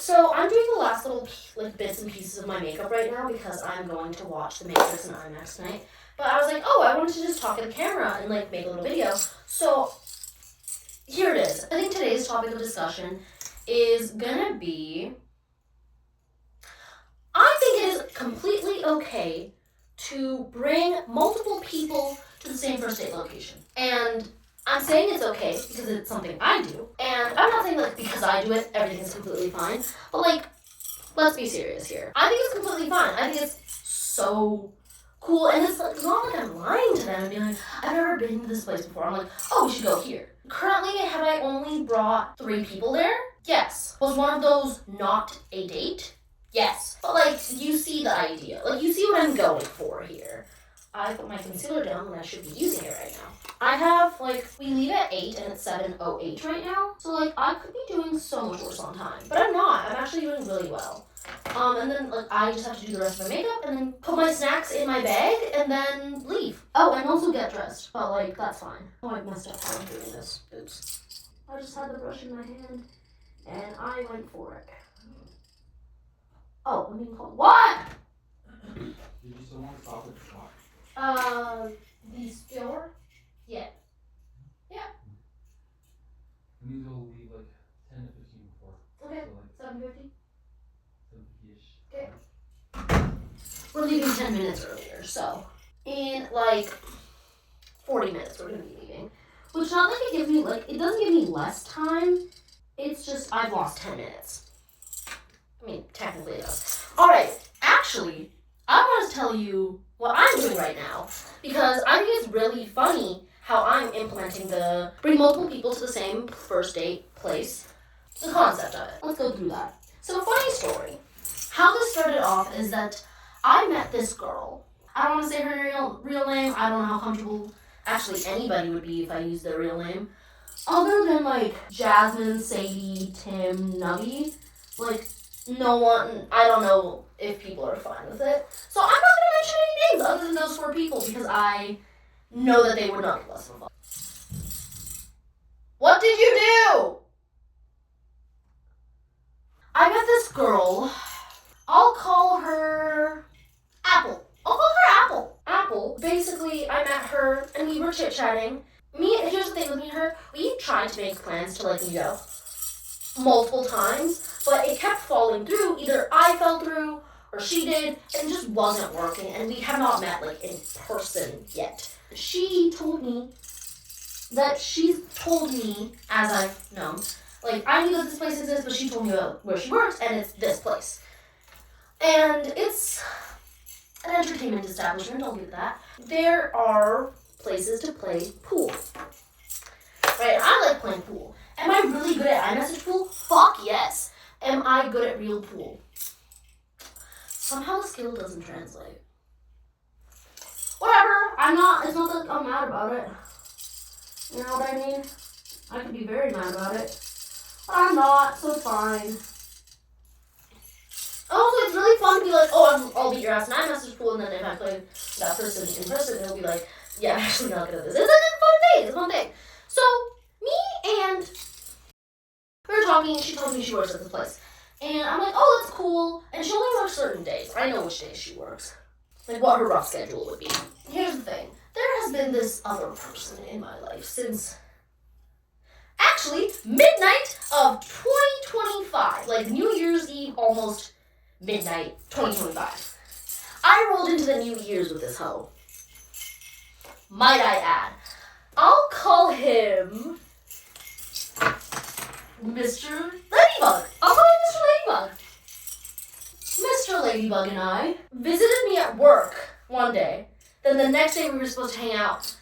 So I'm doing the last little bits and pieces of my makeup right now because I'm going to watch The Matrix in IMAX tonight. But I was like, oh, I wanted to just talk at the camera and make a little video. So here it is. I think today's topic of discussion is gonna be, I think it is completely okay to bring multiple people to the same first date location. And I'm saying it's okay because it's something I do. And I'm not saying because I do it, everything is completely fine. But let's be serious here. I think it's completely fine. I think it's so cool. And it's not like I'm lying to them and being like, I've never been to this place before. I'm like, oh, we should go here. Currently, have I only brought 3 people there? Yes. Was one of those not a date? Yes. But you see the idea. You see what I'm going for here. I put my concealer down when I should be using it right now. I have, we leave at 8 and it's 7:08 right now. So, I could be doing so much worse on time. But I'm not. I'm actually doing really well. And then, I just have to do the rest of my makeup and then put my snacks in my bag and then leave. Oh, and also get dressed. But, that's fine. Oh, I messed up how I'm doing this. Oops. I just had the brush in my hand and I went for it. Oh, I'm being called. What? Did you still want to stop at the clock? The store? Yeah. Yeah. We need to leave 10 to 15 before. Okay. So 7:50? 7:50-ish. Okay. We're leaving 10 minutes earlier, so in 40 minutes we're gonna be leaving. Which not it gives me it doesn't give me less time. It's just I've lost 10 minutes. I mean, technically it does. Alright, actually, I want to tell you what I'm doing right now because I think it's really funny how I'm implementing the bring multiple people to the same first date place, the concept of it. Let's go through that. So, a funny story. How this started off is that I met this girl. I don't want to say her real name. I don't know how comfortable actually anybody would be if I used their real name. Other than Jasmine, Sadie, Tim, Nubby, no one, I don't know if people are fine with it. So I'm not going to mention any names other than those 4 people because I know that they would not give us a fuck. What did you do? I met this girl. I'll call her Apple. Apple, basically, I met her and we were chit-chatting. Here's the thing with me and her, we tried to make plans to meet up multiple times, but it kept falling through. Either I fell through or she did, and it just wasn't working, and we have not met in person yet. She told me that she's told me, as I've known, I knew that this place exists, but she told me about where she works, and it's this place. And it's an entertainment establishment, I'll give that. There are places to play pool. Right, I like playing pool. Am I really good at iMessage pool? Fuck yes. Am I good at real pool? Somehow the skill doesn't translate. Whatever, it's not that I'm mad about it. You know what I mean? I could be very mad about it. But I'm not, so it's fine. Also, it's really fun to be oh, I'll beat your ass in iMessage pool, and then if I play that person in person, it'll be yeah, I'm actually not good at this. It's a fun thing. So, me and we were talking, and she told me she works at this place. And I'm oh, that's cool. And she only works certain days. I know which days she works. What her rough schedule would be. Here's the thing. There has been this other person in my life since, actually, midnight of 2025. New Year's Eve, almost midnight, 2025. I rolled into the New Year's with this hoe. Might I add. I'll call him Mr. Ladybug. I'll call him Mr. Ladybug. Mr. Ladybug and I visited me at work one day. Then the next day we were supposed to hang out.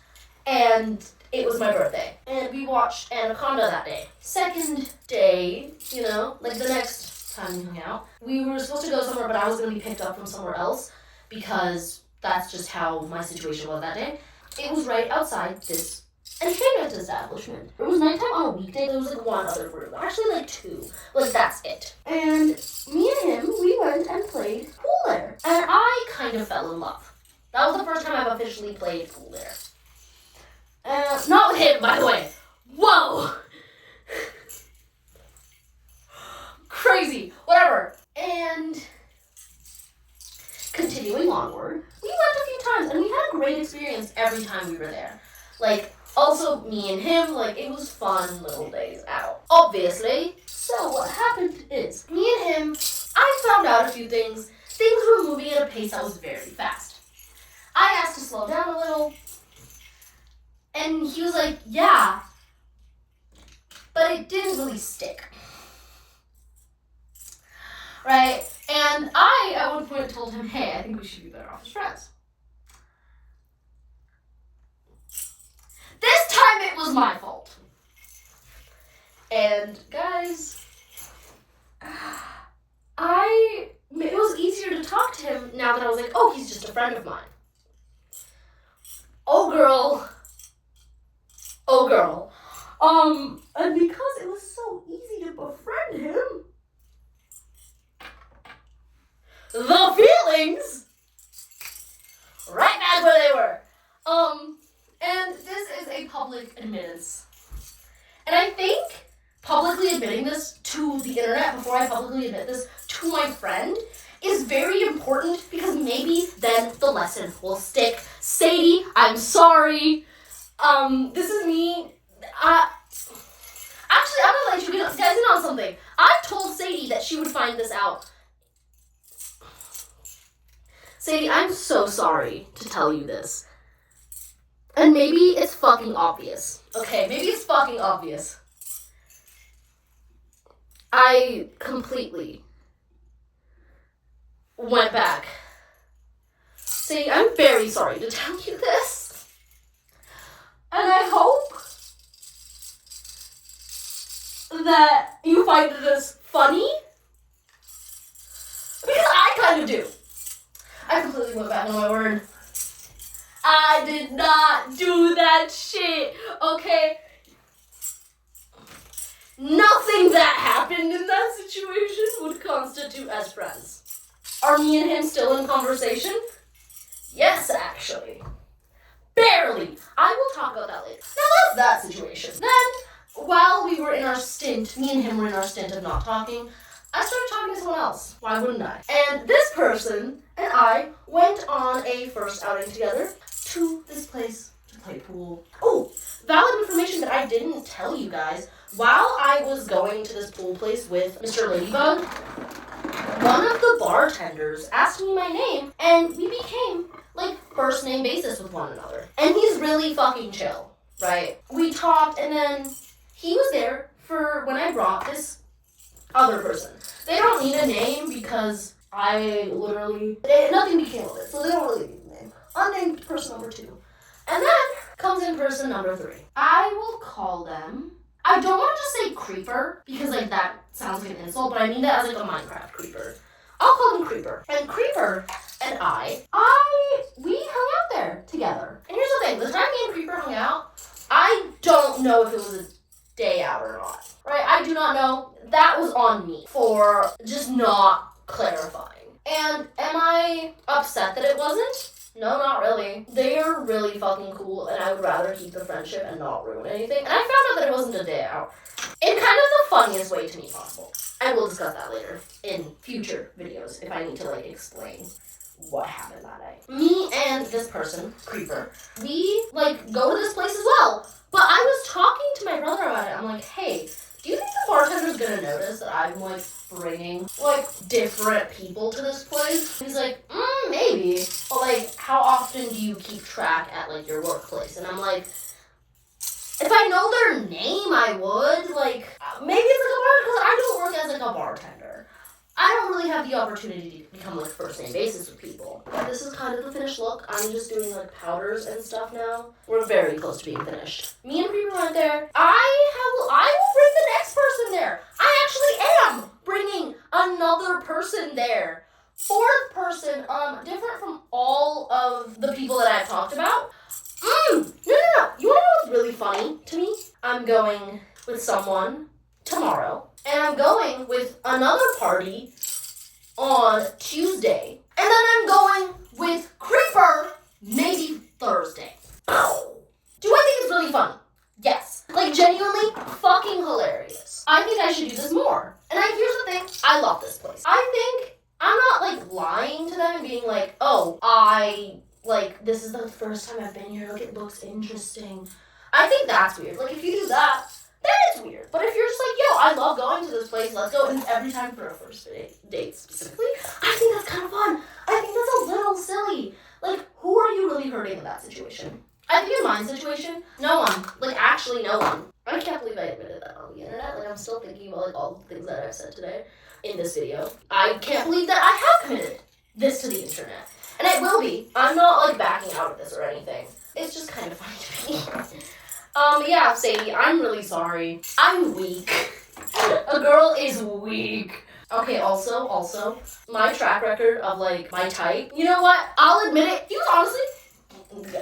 And it was my birthday. And we watched Anaconda that day. Second day, the next time we hung out, we were supposed to go somewhere, but I was going to be picked up from somewhere else because that's just how my situation was that day. It was right outside this entertainment establishment. It was nighttime on a weekday. There was one other room. Actually 2. That's it. And me and him, we went and played pool there. And I kind of fell in love. That was the first time I've officially played pool there. Not with him, by the way. Whoa! Crazy. Whatever. every time we were there. Like, also me and him, like, it was fun little days out. Obviously. So what happened is, me and him, I found out a few things. Things were moving at a pace that was very fast. I asked to slow down a little, and he was like, yeah, but it didn't really stick. Right? And I, at one point, told him, hey, I think we should be better off as friends. This time it was my fault. And guys, it was easier to talk to him now that I was like, oh, he's just a friend of mine. Oh girl. And because it was so easy to befriend him, the feelings right back where they were. And this is a public admittance. And I think publicly admitting this to the internet before I publicly admit this to my friend is very important because maybe then the lesson will stick. Sadie, I'm sorry. This is me. Actually, I'm gonna let you guys in on something. I told Sadie that she would find this out. Sadie, I'm so sorry to tell you this. And maybe it's fucking obvious. Okay, maybe it's fucking obvious. I completely went back. Sadie, I'm very sorry to tell you this. And I hope that you find this funny. Because I kind of do. I completely went back on my word. I did not do that shit, okay? Nothing that happened in that situation would constitute as friends. Are me and him still in conversation? Yes, actually. Barely. I will talk about that later. Now that's that situation. Then, while we were in our stint, me and him were in our stint of not talking, I started talking to someone else. Why wouldn't I? And this person and I went on a first outing together to this place to play pool. Oh, valid information that I didn't tell you guys. While I was going to this pool place with Mr. Ladybug, one of the bartenders asked me my name, and we became, like, first name basis with one another. And he's really fucking chill, right? We talked, and then he was there for when I brought this other person. They don't need a name because nothing became of it, so they don't really need a name. Unnamed person number 2. And then comes in person number 3. I will call them, I don't want to just say creeper, because like that sounds like an insult, but I mean that as like a Minecraft creeper. I'll call him Creeper. And Creeper and we hung out there together. And here's the thing, the time me and Creeper hung out, I don't know if it was a day out or not. Right? I do not know. That was on me for just not clarifying. And am I upset that it wasn't? No, not really. They are really fucking cool, and I would rather keep the friendship and not ruin anything. And I found out that it wasn't a day out in kind of the funniest way to me possible. I will discuss that later in future videos if I need to, like, explain what happened that night. Me and this person, Creeper, we, like, go to this place as well. But I was talking to my brother about it. I'm like, hey, do you think the bartender's gonna notice that I'm, like, bringing, like, different people to this place? He's like, maybe. But, like, how often do you keep track at, like, your workplace? And I'm like, if I know their name, I would. Like, maybe it's like a bartender, because I don't work as, like, a bartender. I don't really have the opportunity to become, like, first name basis with people. But this is kind of the finished look. I'm just doing, like, powders and stuff now. We're very close to being finished. Me and Creeper went there. I will bring the next person there. I actually am bringing another person there. 4th person, different from all of the people that I've talked about. No. You wanna know what's really funny to me? I'm going with someone tomorrow, and I'm going with another party on Tuesday, and then I'm going with Creeper maybe Thursday. Do I think it's really funny? Yes. Like, genuinely fucking hilarious. I think I should do this more. And here's the thing, I love this place. I think I'm not, like, lying to them and being like, oh, I like, this is the first time I've been here, like, it looks interesting. I think that's weird. Like, if you do that, then it's weird. But if you're just like, yo, I love going to this place, let's go, and every time for a first date specifically, I think that's kind of fun. I think that's a little silly. Like, who are you really hurting in that situation? I think in my situation, no one. Like, actually no one. I can't believe I admitted that on the internet. Like, I'm still thinking about, like, all the things that I've said today in this video. I can't believe that I have committed this to the internet. And it will be. I'm not, like, backing out of this or anything. It's just kind of funny to me. Yeah, Sadie, I'm really sorry. I'm weak. A girl is weak. Okay, also, my track record of, like, my type, you know what? I'll admit it. He was honestly,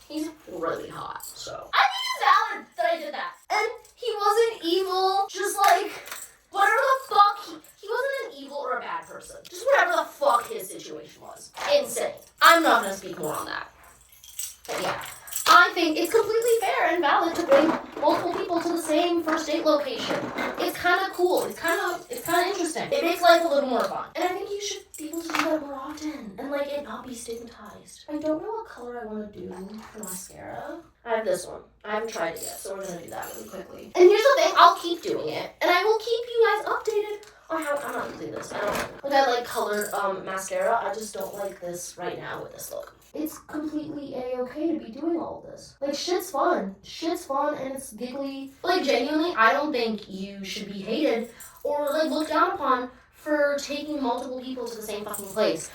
he's really hot, so. I think it's valid that I did that. And he wasn't evil, just, like, whatever the fuck, he wasn't an evil or a bad person. Just whatever the fuck his situation was. Insane. I'm not gonna speak more on that. But yeah. I think it's completely fair and valid to bring multiple people to the same first date location. It's kind of cool. It's kind of interesting. It makes life a little more fun. And I think you should be able to do that more often and, like, it not be stigmatized. I don't know what color I want to do for mascara. I have this one. I haven't tried it yet, so we're going to do that really quickly. And here's the thing. I'll keep doing it. And I will keep you guys updated on how I'm not using this. I like colored mascara. I just don't like this right now with this look. It's completely A-okay to be doing all of this. Like, shit's fun. Shit's fun and it's giggly. Like, genuinely, I don't think you should be hated or, like, looked down upon for taking multiple people to the same fucking place.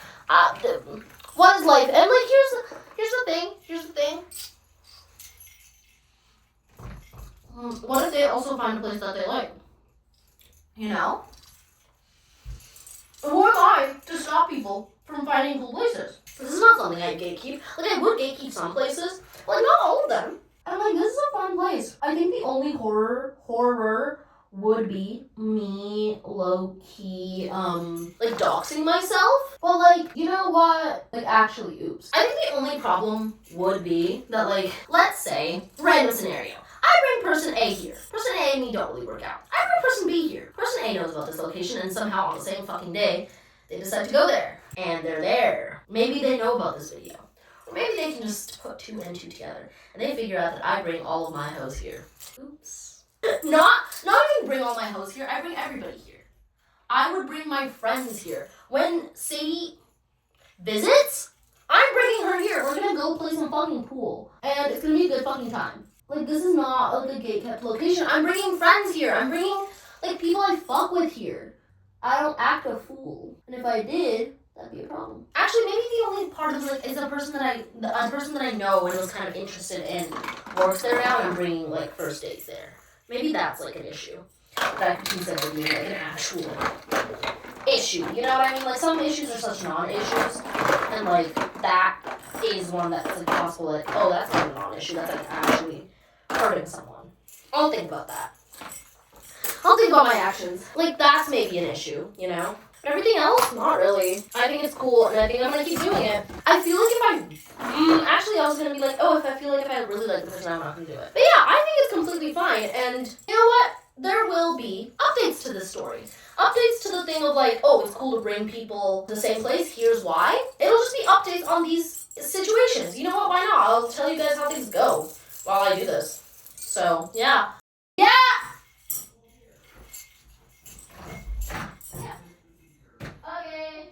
What is life? And, like, here's the thing. What if they also find a place that they like? You know? Who am I to stop people from finding cool places? This is not something I gatekeep. Like, I would gatekeep some places, but, like, not all of them. I'm like, this is a fun place. I think the only horror would be me low-key, like, doxing myself. But, like, you know what? Like, actually, oops. I think the only problem would be that, like, let's say, random scenario. I bring person A here. Person A and me don't really work out. I bring person B here. Person A knows about this location, and somehow on the same fucking day, they decide to go there. And they're there. Maybe they know about this video. Or maybe they can just put 2 and 2 together. And they figure out that I bring all of my hoes here. Oops. Not even bring all my hoes here. I bring everybody here. I would bring my friends here. When Sadie visits, I'm bringing her here. We're gonna go play some fucking pool. And it's gonna be a good fucking time. Like, this is not like a gate-kept location. I'm bringing friends here. I'm bringing, like, people I fuck with here. I don't act a fool. And if I did, that'd be a problem. Actually, maybe the only part of, like, is a person that I know and was kind of interested in works there now and I'm bringing, like, first dates there. Maybe that's, like, an issue. That I could consider being, like, an actual issue. You know what I mean? Like, some issues are such non-issues. And, like, that is one that's, like, possible, like, oh, that's not a non-issue. That's, like, actually hurting someone. I'll think about that. I'll think about my actions. Like, that's maybe an issue, you know? But everything else, not really. I think it's cool, and I think I'm gonna keep doing it. I feel like if actually, I was gonna be like, oh, if I feel like if I really like the person, I'm not gonna do it. But yeah, I think it's completely fine, and you know what? There will be updates to this story. Updates to the thing of, like, oh, it's cool to bring people to the same place, here's why. It'll just be updates on these situations. You know what, why not? I'll tell you guys how things go while I do this. So, yeah. Yeah! Okay.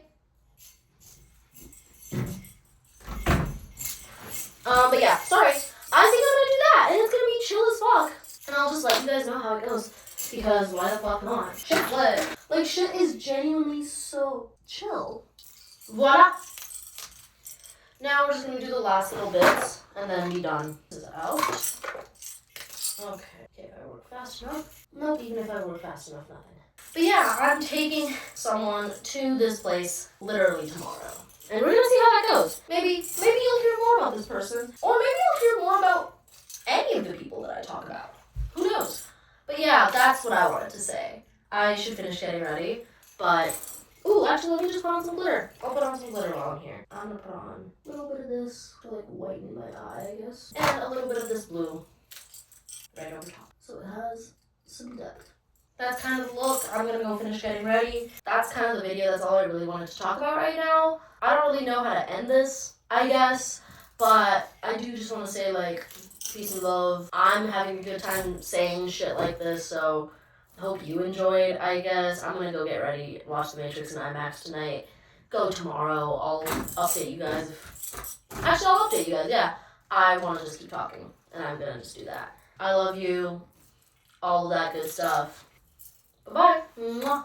But yeah, sorry. I think I'm gonna do that, and it's gonna be chill as fuck. And I'll just let you guys know how it goes, because why the fuck not? Shit's lit. Like, shit is genuinely so chill. Voila! Now we're just gonna do the last little bits, and then be done. This is out. Okay, if I work fast enough. Nope, even if I work fast enough, nothing. But yeah, I'm taking someone to this place literally tomorrow. And we're gonna see how that goes. Maybe you'll hear more about this person. Or maybe you'll hear more about any of the people that I talk about. Who knows? But yeah, that's what I wanted to say. I should finish getting ready, but... Ooh, actually, let me just put on some glitter. I'll put on some glitter while I'm here. I'm gonna put on a little bit of this to, like, whiten my eye, I guess. And a little bit of this blue right over top. So it has some depth. That's kind of the look. I'm gonna go finish getting ready. That's kind of the video. That's all I really wanted to talk about right now. I don't really know how to end this. I guess. But I do just want to say, like, peace and love. I'm having a good time saying shit like this, so I hope you enjoyed, I guess. I'm gonna go get ready, watch The Matrix and IMAX tonight. Go tomorrow. I'll update you guys. Actually, I'll update you guys, yeah. I want to just keep talking, and I'm gonna just do that. I love you. All of that good stuff. Bye-bye. Mwah.